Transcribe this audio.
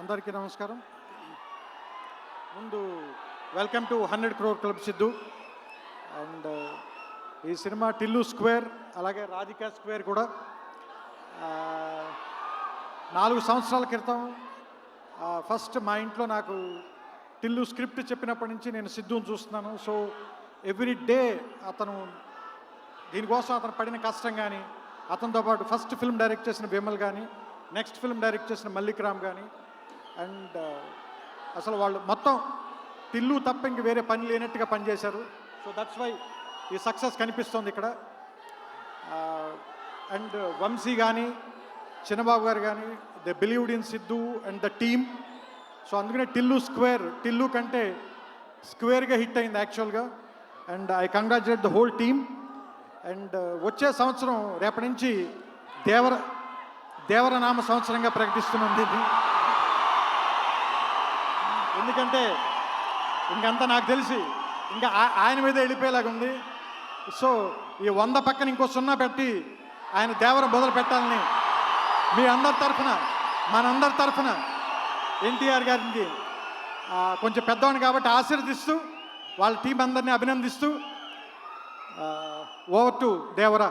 అందరికీ నమస్కారం. ముందు welcome to 100 crore club Siddhu. And ఈ సినిమా టిల్లు స్క్వేర్ అలాగే రాధికా స్క్వేర్ కూడా 4 సంవత్సరాల క్రితం ఫస్ట్ మా ఇంట్లో నాకు టిల్లు స్క్రిప్ట్ చెప్పినప్పటి నుంచి నేను సిద్ధుని చూస్తున్నాను. సో ఎవ్రీ డే అతను దీనికోసం అతను పడిన కష్టం కానీ, అతనితో పాటు ఫస్ట్ ఫిల్మ్ డైరెక్ట్ చేసిన విమల్ కానీ, నెక్స్ట్ ఫిల్మ్ డైరెక్ట్ చేసిన మల్లిక్ రామ్ కానీ, అండ్ అసలు వాళ్ళు మొత్తం టిల్లు తప్ప ఇంక వేరే పని లేనట్టుగా పనిచేశారు. సో దట్స్ వై ఈ సక్సెస్ కనిపిస్తుంది ఇక్కడ. అండ్ వంశీ కానీ, చిన్నబాబు గారు కానీ, they believed in Siddhu and the team. So అందుకనే టిల్లు స్క్వేర్, టిల్లు కంటే స్క్వేర్గా హిట్ అయింది యాక్చువల్గా. And I congratulate the whole team. And వచ్చే సంవత్సరం రేపటి నుంచి దేవరనామ సంవత్సరంగా ప్రకటిస్తున్నది ఇది. ఎందుకంటే ఇంకంతా నాకు తెలిసి ఇంకా ఆయన మీద వెళ్ళిపోయేలాగా ఉంది. సో ఈ 100 పక్కన ఇంకో 0 పెట్టి ఆయన దేవర మొదలు పెట్టాలని మీ అందరి తరఫున, మనందరి తరఫున ఎన్టీఆర్ గారికి కొంచెం పెద్దవాడిని కాబట్టి ఆశీర్వదిస్తూ వాళ్ళ టీం అందరినీ అభినందిస్తూ ఓవర్ టు దేవరా.